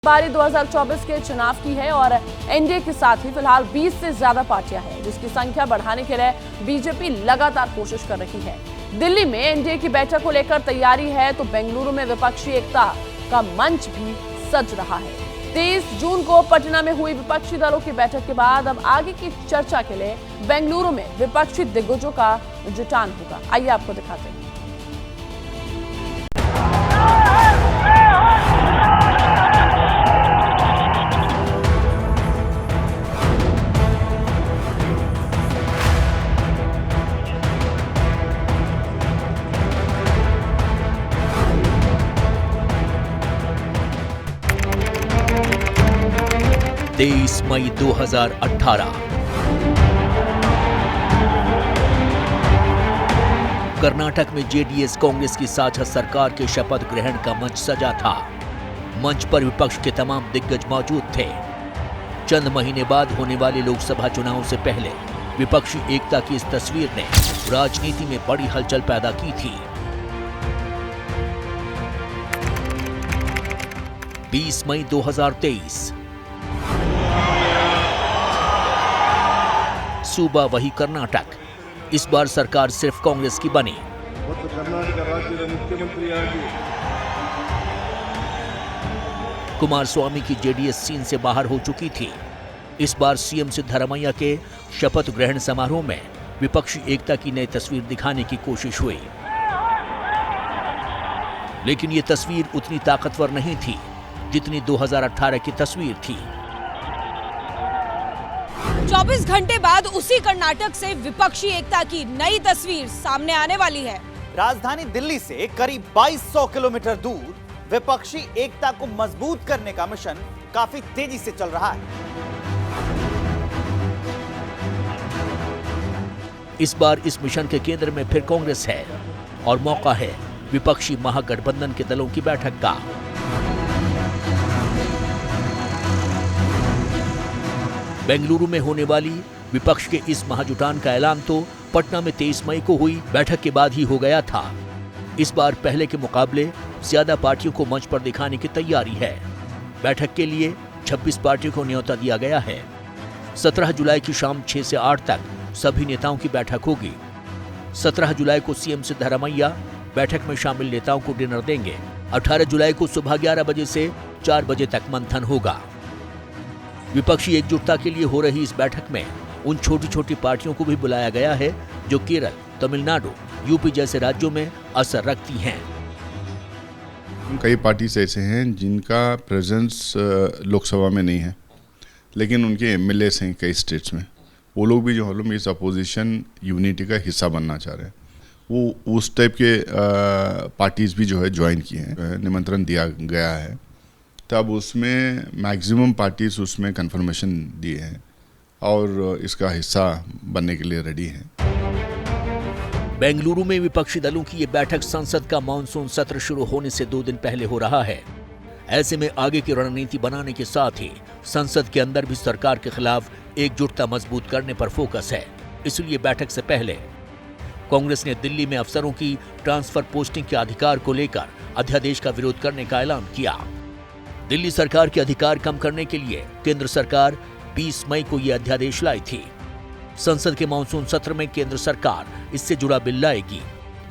बारी 2024 के चुनाव की है और एनडीए के साथ ही फिलहाल 20 से ज्यादा पार्टियां हैं, जिसकी संख्या बढ़ाने के लिए बीजेपी लगातार कोशिश कर रही है। दिल्ली में एनडीए की बैठक को लेकर तैयारी है तो बेंगलुरु में विपक्षी एकता का मंच भी सज रहा है। 23 जून को पटना में हुई विपक्षी दलों की बैठक के बाद अब आगे की चर्चा के लिए बेंगलुरु में विपक्षी दिग्गजों का जुटान होगा। आइए आपको दिखाते हैं। तेईस मई 2018 कर्नाटक में जेडीएस कांग्रेस की साझा सरकार के शपथ ग्रहण का मंच सजा था। मंच पर विपक्ष के तमाम दिग्गज मौजूद थे। चंद महीने बाद होने वाले लोकसभा चुनाव से पहले विपक्षी एकता की इस तस्वीर ने राजनीति में बड़ी हलचल पैदा की थी। 20 मई 2023 सूबा वही कर्नाटक, इस बार सरकार सिर्फ कांग्रेस की बनी। कुमारस्वामी की जेडीएस सीन से बाहर हो चुकी थी। इस बार सीएम सिद्धरामैया के शपथ ग्रहण समारोह में विपक्षी एकता की नई तस्वीर दिखाने की कोशिश हुई, लेकिन ये तस्वीर उतनी ताकतवर नहीं थी जितनी 2018 की तस्वीर थी। 24 घंटे बाद उसी कर्नाटक से विपक्षी एकता की नई तस्वीर सामने आने वाली है। राजधानी दिल्ली से करीब 2200 किलोमीटर दूर विपक्षी एकता को मजबूत करने का मिशन काफी तेजी से चल रहा है। इस बार इस मिशन के केंद्र में फिर कांग्रेस है और मौका है विपक्षी महागठबंधन के दलों की बैठक का। बेंगलुरु में होने वाली विपक्ष के इस महाजुटान का ऐलान तो पटना में 23 मई को हुई बैठक के बाद ही हो गया था। इस बार पहले के मुकाबले ज्यादा पार्टियों को मंच पर दिखाने की तैयारी है। बैठक के लिए 26 पार्टियों को न्योता दिया गया है। 17 जुलाई की शाम 6 से 8 तक सभी नेताओं की बैठक होगी। 17 जुलाई को सीएम सिद्धरामैया बैठक में शामिल नेताओं को डिनर देंगे। 18 जुलाई को सुबह 11 बजे से 4 बजे तक मंथन होगा। विपक्षी एकजुटता के लिए हो रही इस बैठक में उन छोटी छोटी पार्टियों को भी बुलाया गया है जो केरल, तमिलनाडु, यूपी जैसे राज्यों में असर रखती हैं। कई पार्टीज ऐसे हैं जिनका प्रेजेंस लोकसभा में नहीं है, लेकिन उनके एमएलएस हैं कई स्टेट्स में। वो लोग भी जो है इस अपोजिशन यूनिटी का हिस्सा बनना चाह रहे हैं। वो उस टाइप के पार्टीज भी जो है ज्वाइन किए हैं, निमंत्रण दिया गया है। तब उसमें मैक्सिमम पार्टीज उसमें कंफर्मेशन दिए हैं और इसका हिस्सा बनने के लिए रेडी हैं। बेंगलुरु में विपक्षी दलों की ये बैठक संसद का मानसून सत्र शुरू होने से 2 दिन पहले हो रहा है। ऐसे में आगे की रणनीति बनाने के साथ ही संसद के अंदर भी सरकार के खिलाफ एकजुटता मजबूत करने पर फोकस है। इसलिए बैठक से पहले कांग्रेस ने दिल्ली में अफसरों की ट्रांसफर पोस्टिंग के अधिकार को लेकर अध्यादेश का विरोध करने का ऐलान किया। दिल्ली सरकार के अधिकार कम करने के लिए केंद्र सरकार 20 मई को यह अध्यादेश लाई थी। संसद के मानसून सत्र में केंद्र सरकार इससे जुड़ा बिल लाएगी।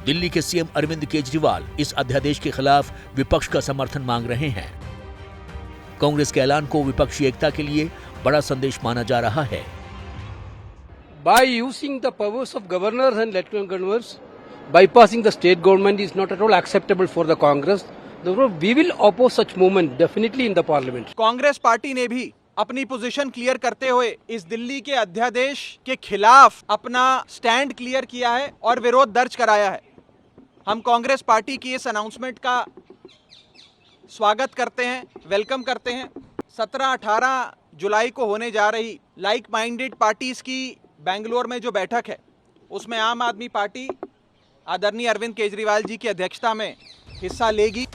दिल्ली के सीएम अरविंद केजरीवाल इस अध्यादेश के खिलाफ विपक्ष का समर्थन मांग रहे हैं। कांग्रेस के ऐलान को विपक्षी एकता के लिए बड़ा संदेश माना जा रहा है। By using the powers of governors and lieutenant governors, bypassing the state government is not at all acceptable for the Congress. Therefore, we will oppose such movement definitely in the parliament. Congress party ने भी अपनी position clear करते हुए इस दिल्ली के अध्यादेश के खिलाफ अपना स्टैंड क्लियर किया है और विरोध दर्ज कराया है। हम कांग्रेस पार्टी की इस अनाउंसमेंट का स्वागत करते हैं, वेलकम करते हैं। 17-18 जुलाई को होने जा रही लाइक माइंडेड पार्टीज की बेंगलुरु में जो बैठक है, उसमें आम आदमी पार्टी आदरणीय अरविंद केजरीवाल जी की अध्यक्षता में हिस्सा लेगी।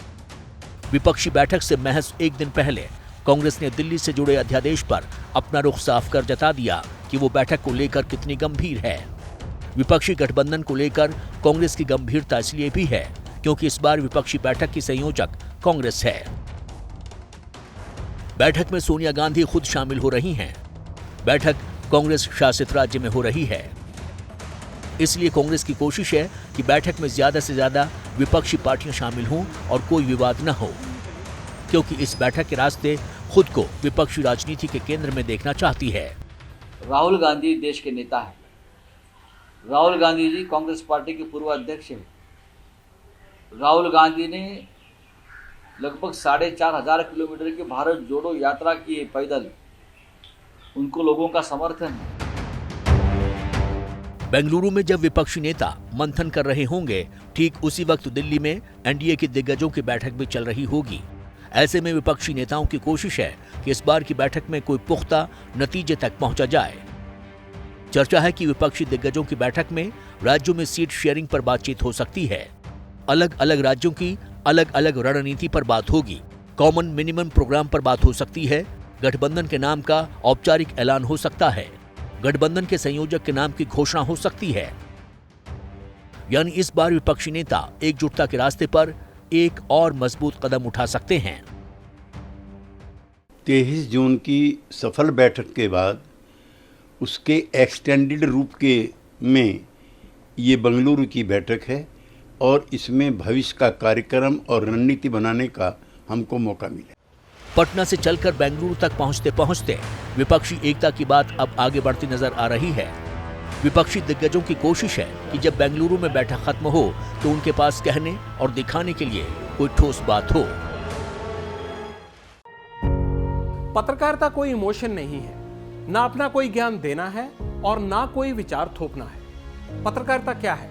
विपक्षी बैठक से महज 1 दिन पहले कांग्रेस ने दिल्ली से जुड़े अध्यादेश पर अपना रुख साफ कर जता दिया कि वो बैठक को लेकर कितनी गंभीर है। विपक्षी गठबंधन को लेकर कांग्रेस की गंभीरता इसलिए भी है क्योंकि इस बार विपक्षी बैठक की संयोजक कांग्रेस है। बैठक में सोनिया गांधी खुद शामिल हो रही हैं। बैठक कांग्रेस शासित राज्य में हो रही है, इसलिए कांग्रेस की कोशिश है कि बैठक में ज्यादा से ज्यादा विपक्षी पार्टियां शामिल हों और कोई विवाद न हो, क्योंकि इस बैठक के रास्ते खुद को विपक्षी राजनीति के केंद्र में देखना चाहती है। राहुल गांधी देश के नेता हैं। राहुल गांधी जी कांग्रेस पार्टी के पूर्व अध्यक्ष हैं। राहुल गांधी ने लगभग 4,500 किलोमीटर की भारत जोड़ो यात्रा की है पैदल। उनको लोगों का समर्थन है। बेंगलुरु में जब विपक्षी नेता मंथन कर रहे होंगे, ठीक उसी वक्त दिल्ली में एनडीए के दिग्गजों की बैठक भी चल रही होगी। ऐसे में विपक्षी नेताओं की कोशिश है कि इस बार की बैठक में कोई पुख्ता नतीजे तक पहुंचा जाए। चर्चा है कि विपक्षी दिग्गजों की बैठक में राज्यों में सीट शेयरिंग पर बातचीत हो सकती है। अलग अलग राज्यों की अलग अलग रणनीति पर बात होगी। कॉमन मिनिमम प्रोग्राम पर बात हो सकती है। गठबंधन के नाम का औपचारिक ऐलान हो सकता है। गठबंधन के संयोजक के नाम की घोषणा हो सकती है। यानी इस बार विपक्षी नेता एकजुटता के रास्ते पर एक और मजबूत कदम उठा सकते हैं। 23 जून की सफल बैठक के बाद उसके एक्सटेंडेड रूप में ये बेंगलुरु की बैठक है और इसमें भविष्य का कार्यक्रम और रणनीति बनाने का हमको मौका मिला। पटना से चलकर बेंगलुरु तक पहुंचते पहुंचते विपक्षी एकता की बात अब आगे बढ़ती नजर आ रही है। विपक्षी दिग्गजों की कोशिश है कि जब बेंगलुरु में बैठक खत्म हो तो उनके पास कहने और दिखाने के लिए कोई ठोस बात हो। पत्रकारिता कोई इमोशन नहीं है, ना अपना कोई ज्ञान देना है और ना कोई विचार थोपना है। पत्रकारिता क्या है?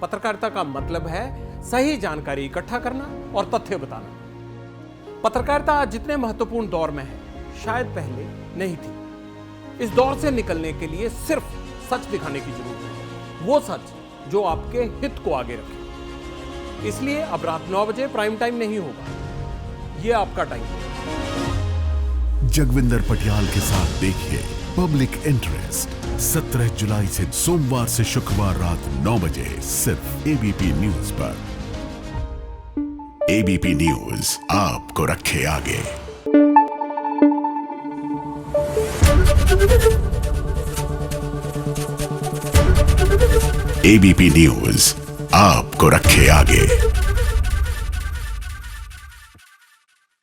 पत्रकारिता का मतलब है सही जानकारी इकट्ठा करना और तथ्य बताना। पत्रकारिता आज जितने महत्वपूर्ण दौर में है, शायद पहले नहीं थी। इस दौर से निकलने के लिए सिर्फ सच दिखाने की जरूरत है, वो सच जो आपके हित को आगे रखे। इसलिए अब रात 9 बजे प्राइम टाइम नहीं होगा, ये आपका टाइम है। जगविंदर पटियाल के साथ देखिए पब्लिक इंटरेस्ट 17 जुलाई से सोमवार से शुक्रवार रात 9 बजे सिर्फ एबीपी न्यूज पर। एबीपी न्यूज आपको रखे आगे। एबीपी न्यूज आपको रखे आगे।